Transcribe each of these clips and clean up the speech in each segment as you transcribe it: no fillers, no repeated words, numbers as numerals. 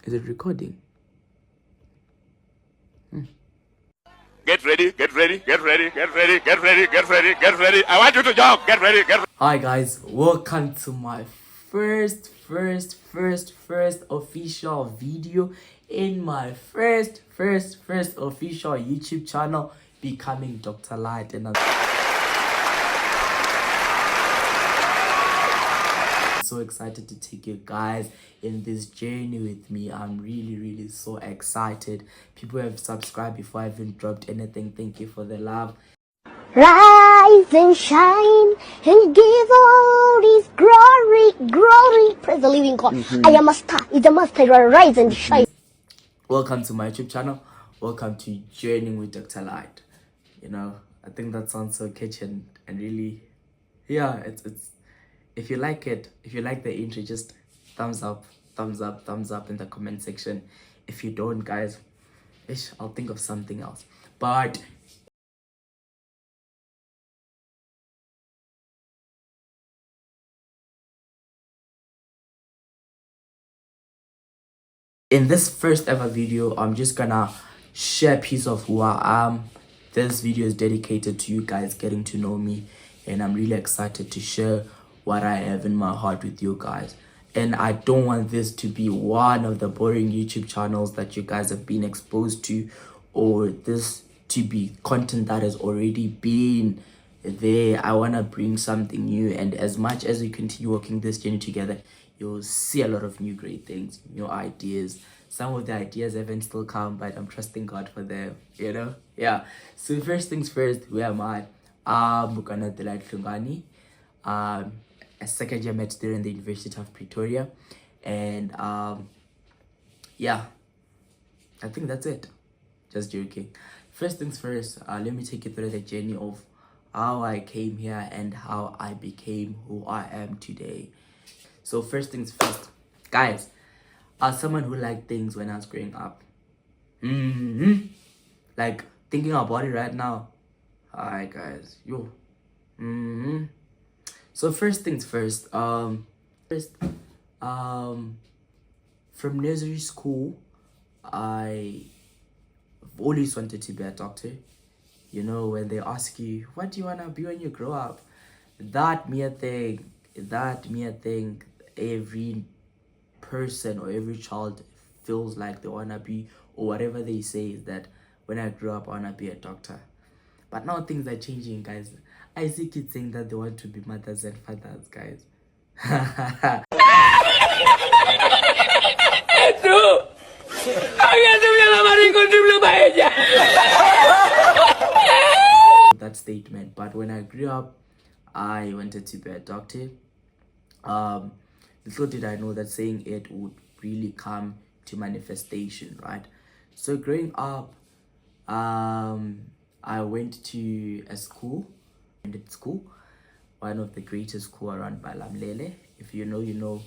Is it recording? Get ready, get ready, get ready, get ready, get ready, get ready, get ready. I want you to jump. Get ready, get ready. Hi guys, welcome to my first official video in my first official YouTube channel, becoming Dr. Light, and I'm so excited to take you guys in this journey with me. I'm really so excited. People who have subscribed before I even dropped anything, thank you for the love. Rise and shine and give all His glory. Praise the living God. I am a star. It's a master. Rise and shine. Welcome to my YouTube channel. Welcome to Journeying with Dr. Light. You know, I think that sounds so catchy and really, yeah, it's if you like it, if you like the intro, just thumbs up in the comment section. If you don't, guys, I'll think of something else. But in this first ever video, I'm just gonna share a piece of who I am. This video is dedicated to you guys getting to know me, and I'm really excited to share what I have in my heart with you guys. And I don't want this to be one of the boring YouTube channels that you guys have been exposed to, or this to be content that has already been there. I want to bring something new, and as much as we continue working this journey together, you'll see a lot of new great things, new ideas. Some of the ideas haven't still come, but I'm trusting God for them, you know? Yeah. So first things first, who am I? I'm Lighttt a second year med student in the University of Pretoria. And yeah, I think that's it. Just joking. First things first, let me take you through the journey of how I came here and how I became who I am today. So first things first, guys, as someone who liked things when I was growing up, like thinking about it right now, hi guys, yo, So first things first, from nursery school, I always wanted to be a doctor. You know, when they ask you, what do you want to be when you grow up? That mere thing, every person or every child feels like they want to be, or whatever they say is that when I grow up, I want to be a doctor. But now things are changing, guys. I see kids saying that they want to be mothers and fathers, guys. That statement. But when I grew up, I wanted to be a doctor. Little did I know that saying it would really come to manifestation, right? So growing up, I went to a school, one of the greatest school around Balamlele. If you know, you know.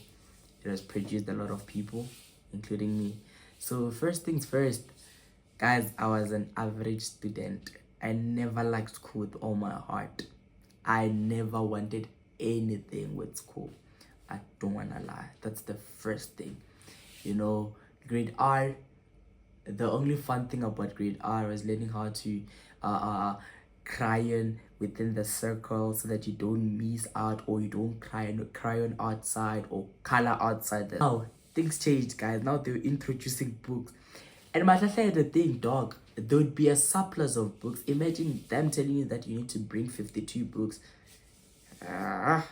It has produced a lot of people, including me. So first things first, guys, I was an average student. I never liked school with all my heart. I never wanted anything with school. I don't wanna lie. That's the first thing. You know, grade R, the only fun thing about grade R was learning how to crayon within the circle so that you don't miss out, or you don't crayon outside or color outside. Now things changed, guys. Now they're introducing books, and my sister had a thing, dog. There would be a surplus of books. Imagine them telling you that you need to bring 52 books. And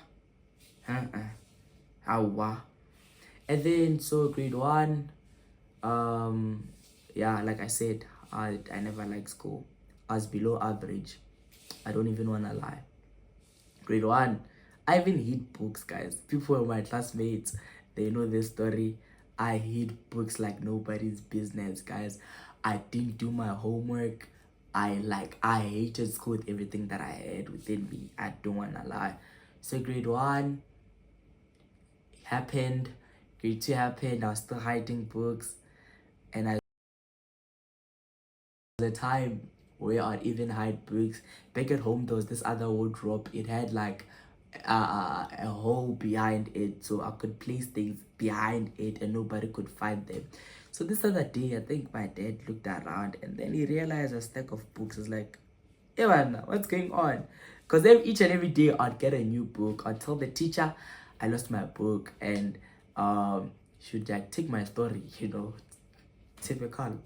then so grade 1, yeah, like I said, I never liked school. I was below average. I don't even want to lie. Grade 1, I even hid books, guys. People who are my classmates, they know this story. I hid books like nobody's business, guys. I didn't do my homework. I hated school with everything that I had within me. I don't want to lie. So grade 1 happened. Grade 2 happened. I was still hiding books. And the time where I'd even hide books. Back at home, there was this other wardrobe. It had like a hole behind it, so I could place things behind it and nobody could find them. So this other day, I think my dad looked around and then he realized a stack of books. Is like, hey man, what's going on? Because each and every day I'd get a new book. I'd tell the teacher I lost my book, and she'd like take my story, typical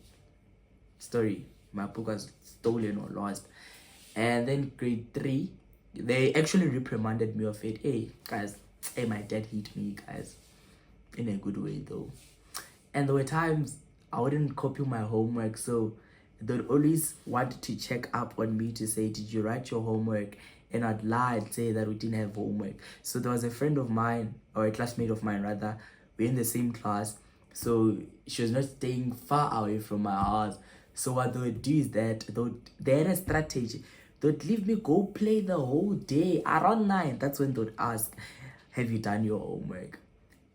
story. My book was stolen or lost. And then grade 3, they actually reprimanded me of it. Hey guys, hey, my dad hit me, guys, in a good way though. And there were times I wouldn't copy my homework, so they'd always want to check up on me to say, did you write your homework? And I'd lie and say that we didn't have homework. So there was a friend of mine, or a classmate of mine rather, we're in the same class, so she was not staying far away from my house. So what they would do is that they had a strategy. They'd leave me go play the whole day. Around 9, that's when they'd ask, have you done your homework?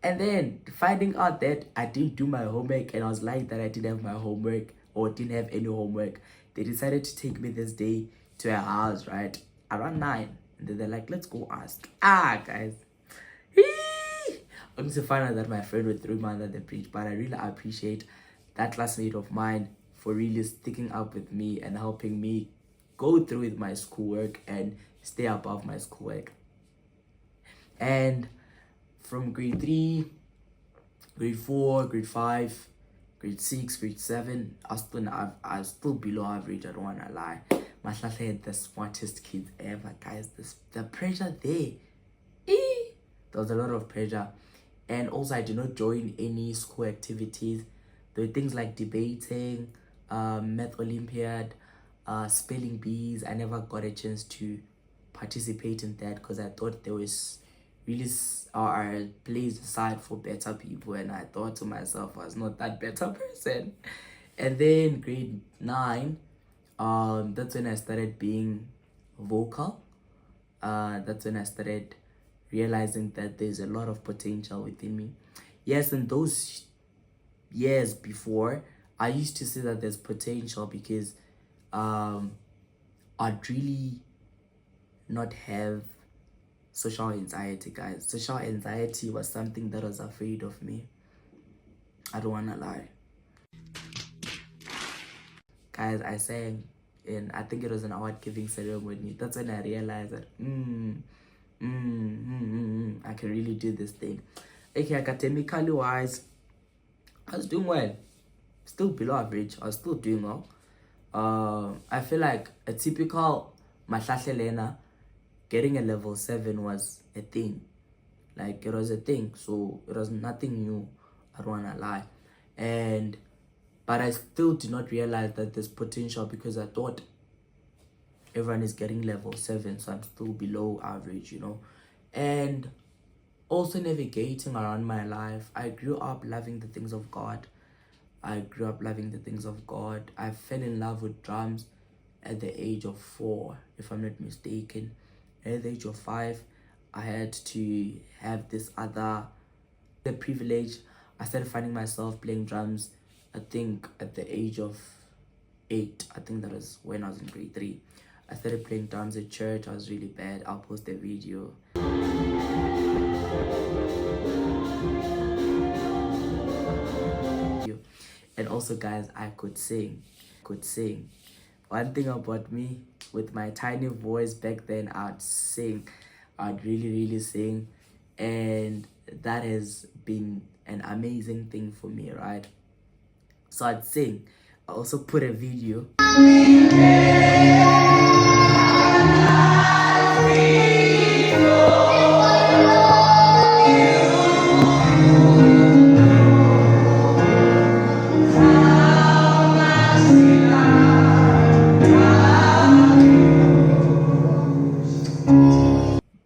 And then finding out that I didn't do my homework and I was lying that I didn't have my homework or didn't have any homework, they decided to take me this day to a house, right? Around 9. And then they're like, let's go ask. Guys. I'm to find out that my friend would throw me under the bridge, but I really appreciate that classmate of mine for really sticking up with me and helping me go through with my schoolwork and stay above my schoolwork. And from grade 3, grade 4, grade 5, grade 6, grade 7, I was still below average, I don't want to lie. Mahlahle had the smartest kids ever, guys. The pressure there. There was a lot of pressure. And also, I did not join any school activities. There were things like debating, math Olympiad, spelling bees. I never got a chance to participate in that because I thought there was really a place aside for better people, and I thought to myself I was not that better person. And then grade 9, that's when I started being vocal. That's when I started realizing that there's a lot of potential within me. Yes, in those years before, I used to say that there's potential because I'd really not have social anxiety, guys. Social anxiety was something that was afraid of me. I don't wanna lie. Guys, I sang and I think it was an award giving ceremony. That's when I realized that I can really do this thing. Okay, academically wise, I was doing well. Still below average. I was still doing well. I feel like a typical Mahlahle learner, getting a level 7 was a thing. Like, it was a thing. So it was nothing new. I don't wanna lie. But I still did not realize that there's potential because I thought everyone is getting level 7, so I'm still below average, And also navigating around my life, I grew up loving the things of God. I fell in love with drums at the age of 4, if I'm not mistaken. At the age of 5, I had to have the privilege. I started finding myself playing drums, I think at the age of 8. I think that was when I was in grade 3. I started playing drums at church. I was really bad. I'll post a video. And also, guys, I could sing. One thing about me, with my tiny voice back then, I'd sing. I'd really sing. And that has been an amazing thing for me, right? So I'd sing. I also put a video.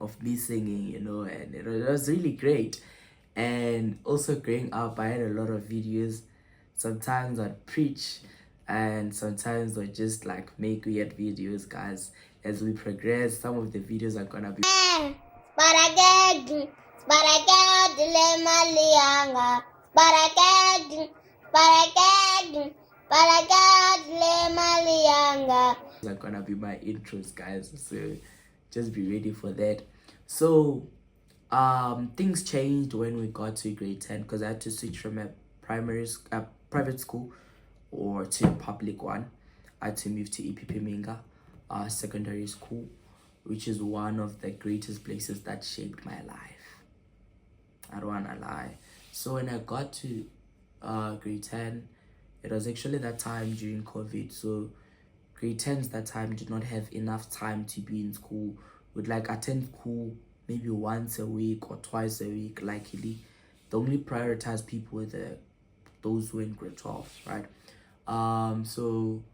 Of me singing, and it was really great. And also growing up, I had a lot of videos. Sometimes I'd preach and sometimes I'd just like make weird videos, guys. As we progress, some of the videos are gonna be my intros, guys, so just be ready for that. So things changed when we got to grade 10 because I had to switch from a private school or to a public one. I had to move to EPP Minga secondary school, which is one of the greatest places that shaped my life. I don't wanna lie. So when I got to grade 10, it was actually that time during COVID. So grade 10s that time did not have enough time to be in school. Would like attend school maybe once a week or twice a week. Luckily, the only prioritized people were those who were in grade 12, right? So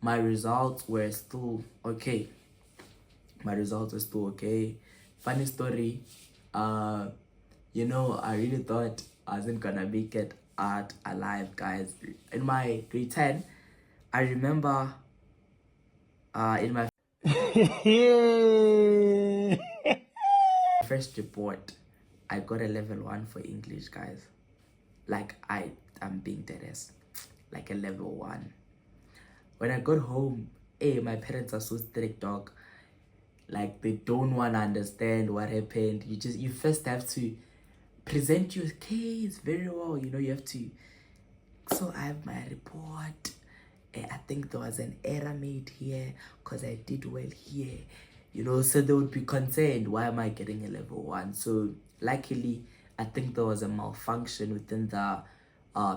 my results were still okay. Funny story, you know, I really thought I wasn't gonna make it out alive, guys. In my grade 10, I remember in my first report, I got a level 1 for English, guys. Like I'm being dead ass. Like a level 1. When I got home, my parents are so strict, dog. Like they don't want to understand what happened. You first have to present your case very well. You know, you have to. So I have my report. I think there was an error made here because I did well here. You know, so they would be concerned, why am I getting a level 1? So luckily, I think there was a malfunction within the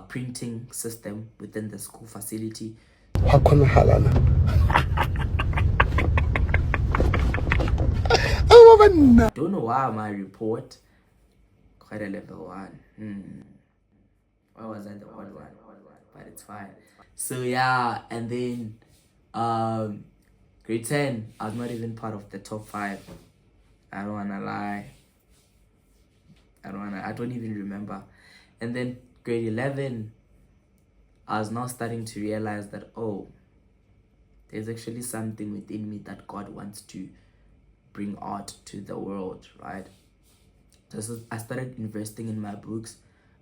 printing system within the school facility. I don't know why my report got a level 1. Why was I the odd one? But it's fine. So yeah, and then grade 10, I was not even part of the top 5. I don't wanna lie. I don't even remember. And then grade 11, I was now starting to realize that, oh, there's actually something within me that God wants to bring out to the world, right? So I started investing in my books.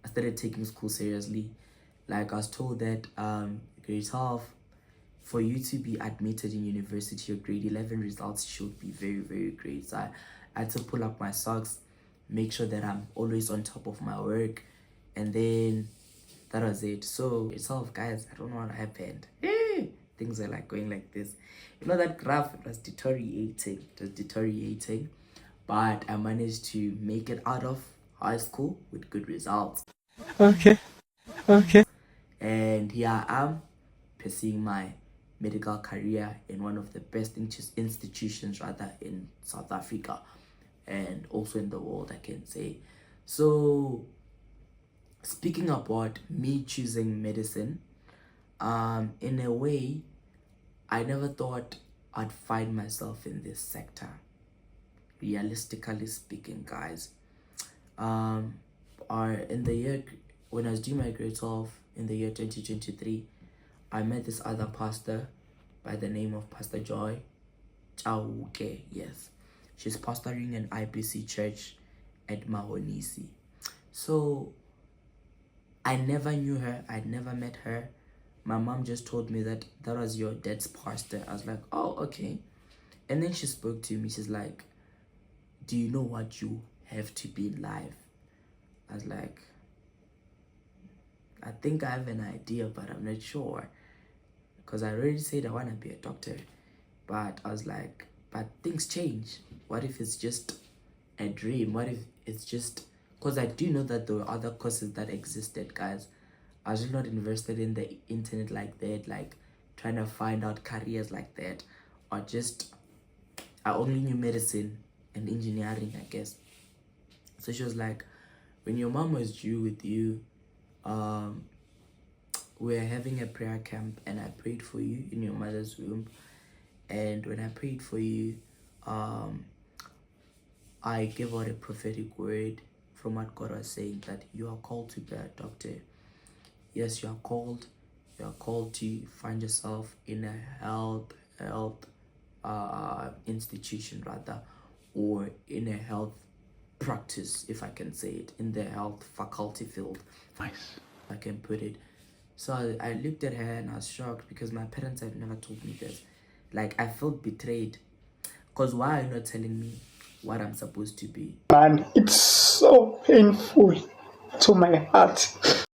I started taking school seriously. Like I was told that grade 12, for you to be admitted in university, your grade 11 results should be very, very great. So I had to pull up my socks, make sure that I'm always on top of my work, and then that was it. So grade 12, guys, I don't know what happened. Things are like going like this. You know, that graph, it was deteriorating. But I managed to make it out of high school with good results. Okay. And here I am pursuing my medical career in one of the best institutions rather in South Africa and also in the world, I can say. So speaking about me choosing medicine, in a way, I never thought I'd find myself in this sector. Realistically speaking, guys, in the year when I was doing my grade 12 in the year 2023, I met this other pastor by the name of Pastor Joy Chauke. Yes, she's pastoring an IPC church at Mahonisi. So I never knew her. I'd never met her. My mom just told me that was your dad's pastor. I was like, oh, okay. And then she spoke to me. She's like, do you know what you have to be in life? I was like, I think I have an idea, but I'm not sure. Because I already said I want to be a doctor. But I was like, but things change. What if it's just a dream? What if it's just... Because I do know that there were other courses that existed, guys. I was not invested in the internet like that, like trying to find out careers like that. Or just... I only knew medicine and engineering, I guess. So she was like, when your mom was due with you, we're having a prayer camp and I prayed for you in your mother's womb. And when I prayed for you, I gave out a prophetic word from what God was saying, that you are called to be a doctor. Yes, you are called. You are called to find yourself in a health institution rather, or in a health practice, if I can say it, in the health faculty field. Nice. I can put it. So I looked at her and I was shocked because my parents had never told me this. Like, I felt betrayed. Because why are you not telling me? what I'm supposed to be. Man, it's so painful to my heart.